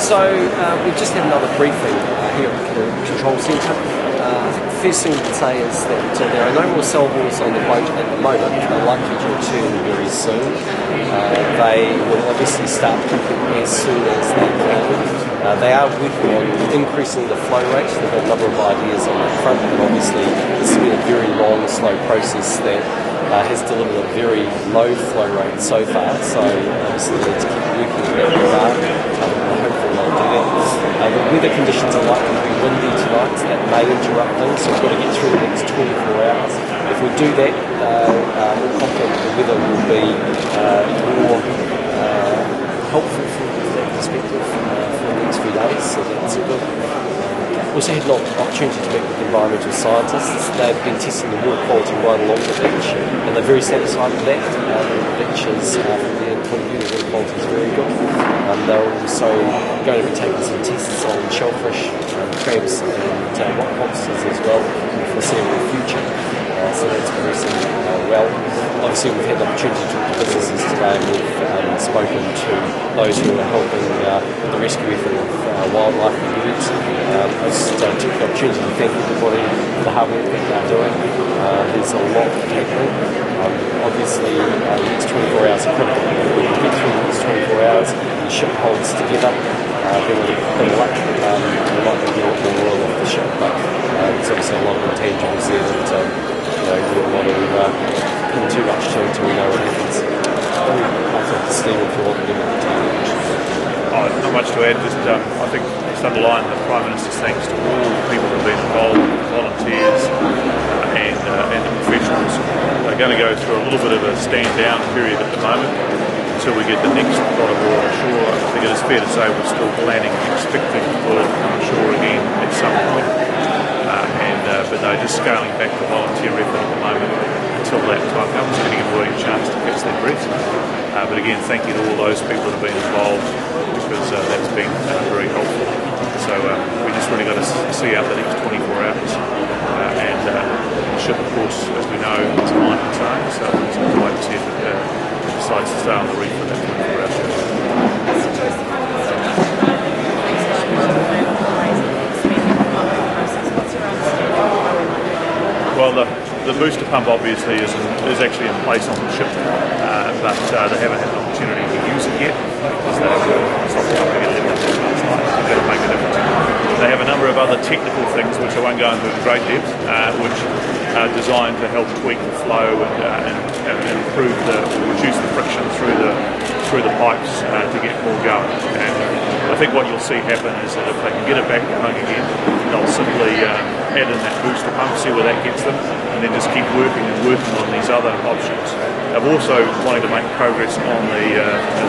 We've just had another briefing here at the Control Centre. I think the first thing we can say is that there are no more salvors on the boat at the moment. They're likely to return very soon. They will obviously start pumping as soon as they can. They are working on increasing the flow rate. They've got a number of ideas on that front, but obviously this has been a very long, slow process that has delivered a very low flow rate so far. So obviously they need to keep working in that regard. Hopefully they'll do that. The weather conditions are likely to be windy tonight, so that may interrupt things, so we've got to get through the next 24 hours. If we do that, we're confident the weather will be more helpful from that perspective for the next few days, so that's good. Also had an opportunity to meet with environmental scientists. They've been testing the water quality right along the beach, and they're very satisfied with that. The beach is, from their point of view, the water quality is very good. They're also going to be taking some tests on shellfish, crabs and rock lobsters as well in the foreseeable future. So that's progressing well. Obviously we've had the opportunity to talk to businesses today, and we've spoken to those who are helping with the rescue effort of wildlife and birds. I just took the opportunity to thank everybody for the hard work that they're doing. There's a lot happening. Obviously the next 24 hours are critical. If we can get through the next 24 hours and the ship holds together, then we'll be better luck. We're not going to get a lot more oil off the ship, but there's obviously a lot of intangibles there that we don't want to pin too much to until we know what happens. I'll talk to Steve if you want to give it a time. Not much to add, just I think just underline the Prime Minister's thanks to all the people who have been involved, volunteers and the professionals. They're going to go through a little bit of a stand down period at the moment until we get the next lot of oil ashore. I think it is fair to say we're still planning and expecting oil to come ashore again at some point. But they're just scaling back the volunteer effort at the moment until that time comes, giving everybody a chance to catch their breath. But again, thank you to all those people that have been involved, because that's been very helpful. So we just really got to see out the next 24 hours. The ship, of course, as we know, is behind its own, so it's going to wait to see if it decides to stay on the reef for that 24 hours. Well, the booster pump obviously is actually in place on the ship, but they haven't had an opportunity to use it yet because it's not pumping it last night. So that'll make a difference. They have a number of other technical things which I won't go into in great depth, which are designed to help tweak the flow and improve reduce the friction through the pipes to get more going. And I think what you'll see happen is that if they can get it back going again, they'll simply add in that booster pump, see where that gets them, and then just keep working on these other options. They've also wanted to make progress on the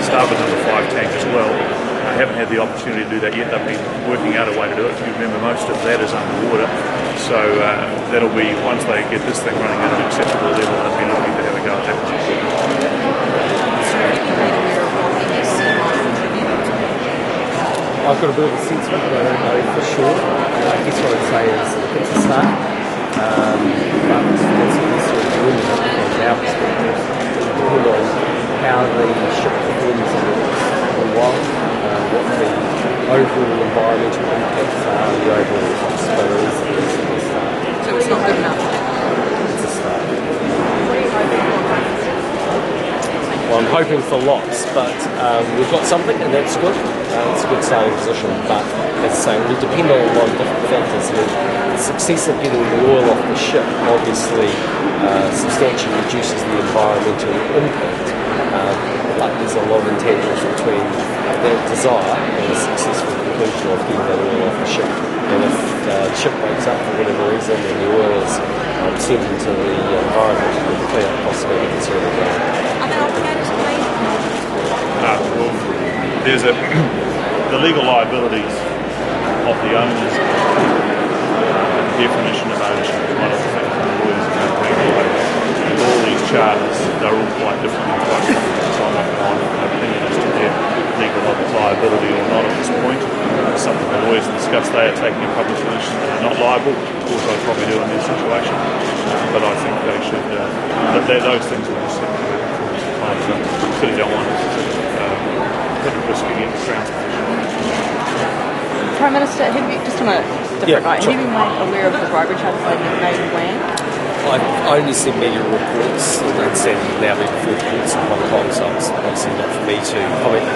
starboard number 5 tank as well. I haven't had the opportunity to do that yet. They've been working out a way to do it. If you remember, most of that is underwater, so that'll be, once they get this thing running at an acceptable level, they'll be looking to have a go at that. I've got a bit of a sense of it, but I don't know for sure. I guess what I'd say is it's a start, but that's not necessarily doing it from our perspective. It's depending on how the ship performs in a while, what the overall environmental impacts are, the overall possibilities of this start. So it's not good enough? It's a start. Well, I'm hoping for lots, but we've got something, and that's good. It's a good starting position, but as I say, it will depend on a lot of different factors. The success of getting the oil off the ship obviously substantially reduces the environmental impact, but there's a lot of intangibles between that desire and the successful conclusion of getting that oil off the ship. And if the ship breaks up for whatever reason and the oil is sent into the environment, then the cleanup costs are going to be considerable. Are there alternatives to Well, there's the legal liabilities of the owners, the definition of ownership is one of the things that the lawyers are going to regulate. And all these charters, they're all quite different and quite different, so I'm not going to have an opinion as to their legal liability or not at this point. It's something the lawyers discuss. They are taking a public position that are not liable. Of course, I'd probably do in this situation, but I think they should. Those things will be set before the time. Clearly don't want to put at risk against Crown's position. Prime Minister, have you, just on a different note, have you been made aware of the bribery charges they made in Wang? I've only seen media reports and said now been before the courts in Hong Kong, so it's obviously not for me to comment,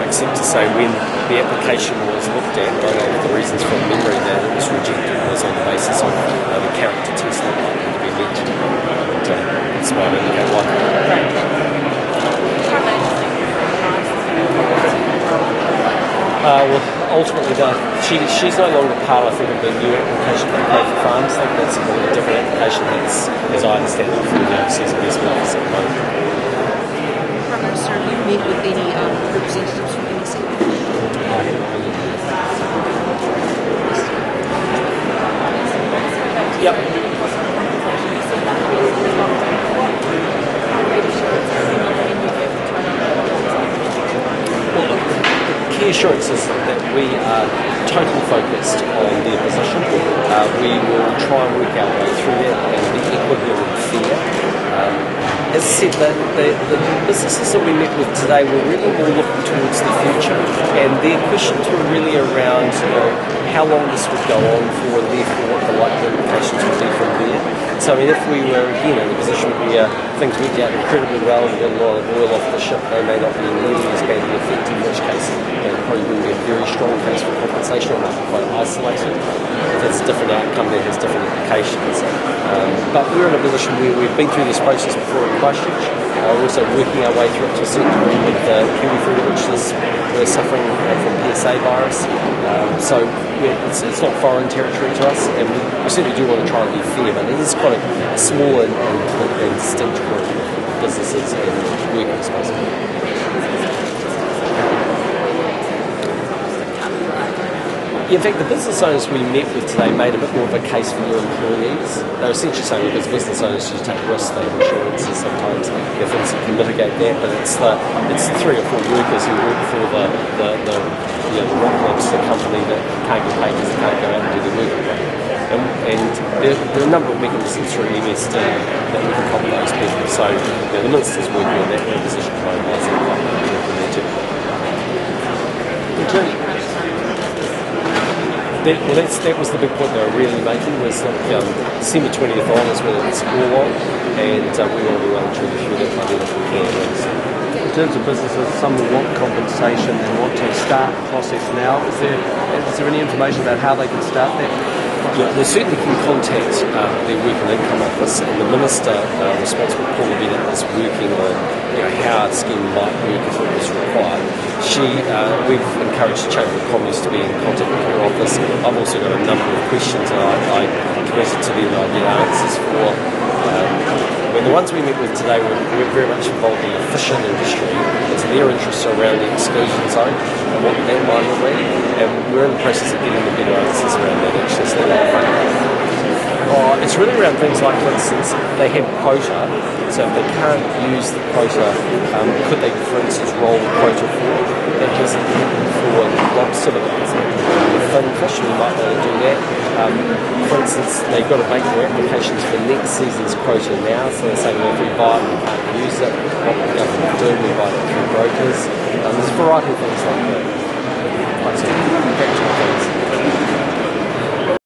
except to say when the application was looked at, one of the reasons from memory that it was rejected was on the basis of the character test not likely to be met. And that's why I indicate why. Well, ultimately, she's no longer part, I think, of the new application for Pay for Farms. I think that's a completely different application that's, as I understand it, for the overseas investment office at the moment. Prime Minister, have you met with any representatives from NEC? I haven't really. Yep. Key assurance is that we are totally focused on their position. We will try and work our way through that and be equitable and fair. As I said, the businesses that we met with today were really more looking towards the future, and their questions were really around how long this would go on for, and therefore what the likely implications would be from there. So I mean, if we were again in a position where things went out incredibly well and got a lot of oil off the ship, they may not be nearly as badly affected, in which case there probably wouldn't be a very strong case for compensation, or might be quite isolated. If it's a different outcome, that has different implications. But we're in a position where we've been through this process before in Christchurch. We're also working our way through it to a certain degree with kiwi fruit, which is we're suffering from PSA virus. So it's not foreign territory to us, and we certainly do want to try and be fair, but it is quite a small and distinct group of businesses and workers, basically. In fact, the business owners we met with today made a bit more of a case for their employees. They're essentially saying that as business owners, you take risks, they have insurances sometimes, there are things that can mitigate that, but it's the 3 or 4 workers who work for the Rocklabs, the company that can't get paid because they can't go out and do their work. And there are a number of mechanisms through MSD that we can help those people. So the Minister's working on that position at the moment. I think working there too. That was the big point they were really making, was that December 20th on is when it's all on, and we want to be running through that money if we can. In terms of businesses, some will want compensation and want to start the process now. Is there any information about how they can start that? Yeah, they certainly can contact their Work and Income Office, and the Minister responsible for Paul Bennett is working on how a scheme might work if it was required. We've encouraged the Chamber of Commerce to be in contact with her office. I've also got a number of questions that I committed to them that I get answers for. The ones we met with today were very much involved in the fishing industry. It's their interests around the exclusion zone and what that might look like. And we're in the process of getting the better answers around that actually. So it's really around things like, for instance, they have quota, so if they can't use the quota, could they, for instance, roll the quota forward? That hasn't happened for lobster, but fin fish, we might want to do that. For instance, they've got to make their applications for next season's quota now, so they say, well, if we buy it, we can't use it. What the government do, we buy it through brokers. There's a variety of things like that. Quite some practical things.